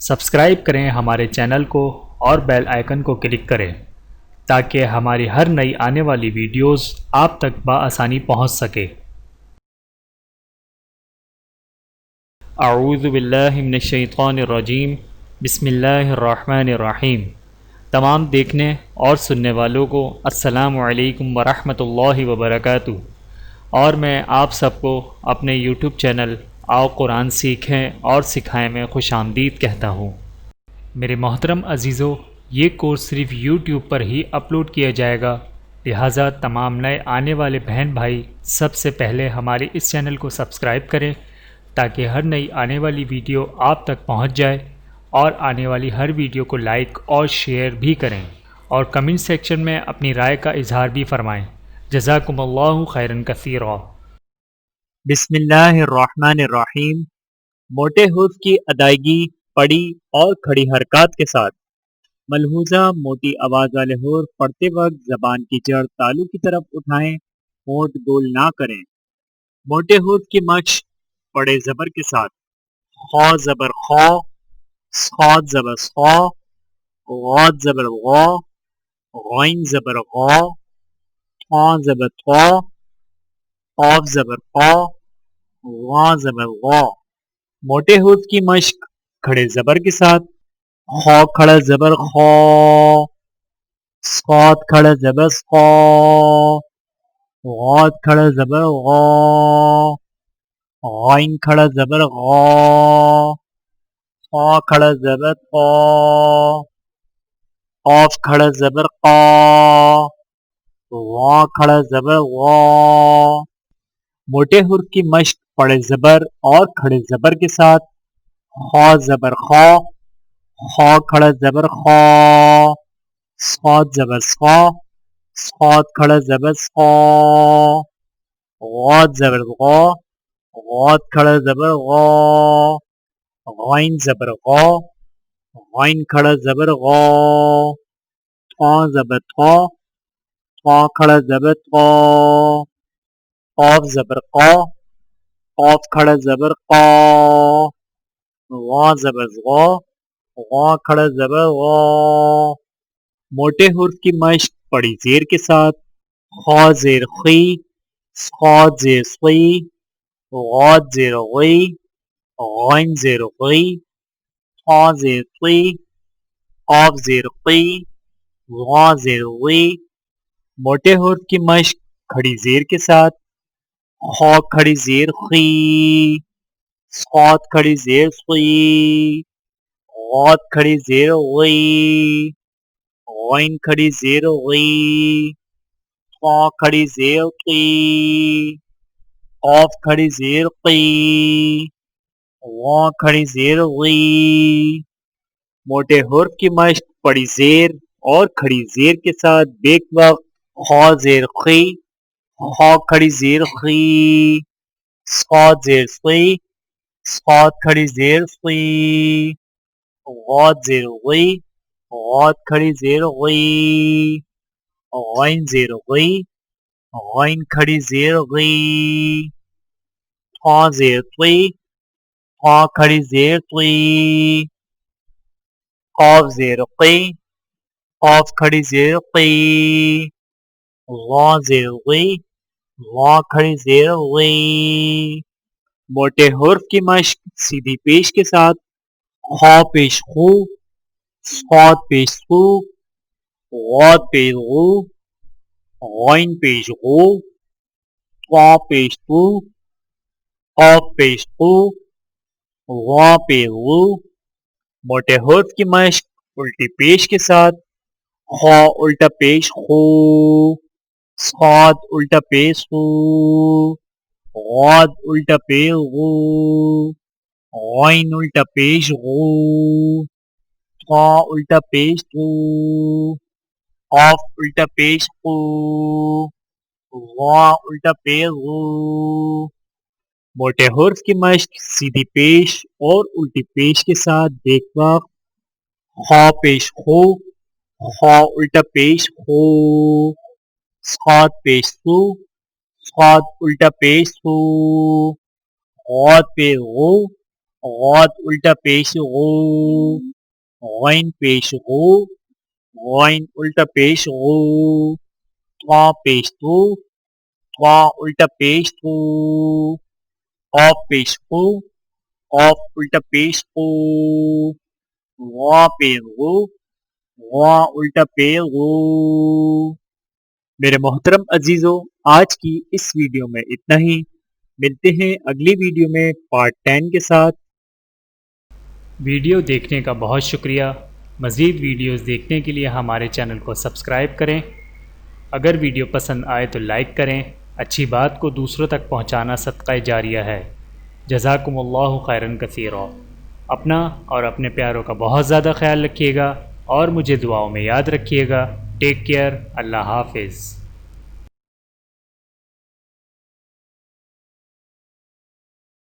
Subscribe کریں ہمارے channel کو اور بیل آئیکن کو کلک کریں تاکہ ہماری ہر نئی آنے والی ویڈیوز آپ تک بآسانی پہنچ سکے۔ اعوذ باللہ من الشیطان الرجیم، بسم اللہ الرحمن الرحیم۔ تمام دیکھنے اور سننے والوں کو السلام علیکم ورحمۃ اللہ وبرکاتہ، اور میں آپ سب کو اپنے یوٹیوب چینل آؤ قرآن سیکھیں اور سکھائیں میں خوش آمدید کہتا ہوں۔ میرے محترم عزیزو، یہ کورس صرف یوٹیوب پر ہی اپلوڈ کیا جائے گا، لہٰذا تمام نئے آنے والے بہن بھائی سب سے پہلے ہمارے اس چینل کو سبسکرائب کریں تاکہ ہر نئی آنے والی ویڈیو آپ تک پہنچ جائے، اور آنے والی ہر ویڈیو کو لائک اور شیئر بھی کریں، اور کمنٹ سیکشن میں اپنی رائے کا اظہار بھی فرمائیں۔ جزاکم اللہ خیرا کثیرا۔ بسم اللہ الرحمن الرحیم۔ موٹے حروف کی ادائیگی پڑھی اور کھڑی حرکات کے ساتھ۔ ملحوظہ: موٹی آواز والے حروف پڑھتے وقت زبان کی جڑ تالو کی طرف اٹھائیں، ہونٹ گول نہ کریں۔ موٹے حروف کی مشق بڑے زبر کے ساتھ: خا زبر خا، صاد زبر صا، غاد زبر غا، غین زبر غا، طا زبر طا، قاف زبر قا، غا زبر غا۔ موٹے حروف کی مشق کھڑے زبر کے ساتھ: خا کھڑا زبر خا، صاد کھڑا زبر صا، غاد کھڑا زبر غا، غین کھڑا زبر غا، طا کھڑا زبر طا، قاف کھڑا زبر قا، غا کھڑا زبر غا۔ موٹے حروف کی مشق بڑے زبر اور کھڑے زبر کے ساتھ: خا زبر خا، خا کھڑا زبر خا، صاد زبر صا، صاد کھڑا زبر صا، غاد زبر غا، غاد کھڑا زبر غا، غین زبر غا، غین کھڑا زبر غا، طا زبر طا، طا کھڑا زبر طا، قاف زبر قا، قاف کھڑا زبر قا، غا زبر غا، غا کھڑا زبر غا۔ موٹے حروف کی مشق بڑی زیر کے ساتھ: خا زیر خی، صاد زیر صی، غاد زیر غی، غین زیر غی، طا زیر طی، قاف زیر قی، غا زیر غی۔ موٹے حروف کی مشق کھڑی زیر کے ساتھ: خا کھڑی زیر خی، صاد کھڑی زیر صی، غاد کھڑی زیر غی، غین کھڑی زیر غی، طا کھڑی زیر قی، قاف کھڑی زیر قی، غا کھڑی زیر غی۔ موٹے حروف کی مشق بڑی زیر اور کھڑی زیر کے ساتھ بیک وقت: خا زیر خی، خا کھڑی زیر خی، صاد زیر صی، صاد کھڑی زیر صی، غاد زیر غی، غاد کھڑی زیر غی، غین زیر غی، غین کھڑی زیر غی، طا زیر طی، طا کھڑی زیر طی، قاف زیر قی، قاف کھڑی زیر قی، غا زیر غی، غا کھڑی زیر غی۔ موٹے حروف کی مشق سیدھی پیش کے ساتھ: خا پیش خو، صاد پیش سو، غاد پیش غو، غین پیش غو، طا پیش تو، قاف پیش قو، غا پیش غو۔ موٹے حروف کی مشق الٹی پیش کے ساتھ: خا الٹا پیش خو، صاد الٹا پیش خو، غاد الٹا پیش غو، غین الٹا پیش غو، طا الٹا پیش تو، قاف الٹا پیش قو، غا الٹا پیش غو۔ موٹے حروف کی مشق سیدھی پیش اور الٹی پیش کے ساتھ بیک وقت: خا پیش خو، خا الٹا پیش خو، صاد پیش سو، صاد الٹا پیش سو، غاد پیش غو، غاد الٹا پیش غو، غین پیش غو، غین الٹا پیش غو، طا پیش تو، طا الٹا پیش تو، قاف پیش قو، قاف الٹا پیش قو، غا پیش غو، غا الٹا پیش غو۔ میرے محترم عزیزو، آج کی اس ویڈیو میں اتنا ہی، ملتے ہیں اگلی ویڈیو میں پارٹ 10 کے ساتھ۔ ویڈیو دیکھنے کا بہت شکریہ۔ مزید ویڈیوز دیکھنے کے لیے ہمارے چینل کو سبسکرائب کریں۔ اگر ویڈیو پسند آئے تو لائک کریں۔ اچھی بات کو دوسروں تک پہنچانا صدقہ جاریہ ہے۔ جزاکم اللہ خیرا کثیرا۔ اپنا اور اپنے پیاروں کا بہت زیادہ خیال رکھیے گا اور مجھے دعاؤں میں یاد رکھیے گا۔ Take care. اللہ حافظ۔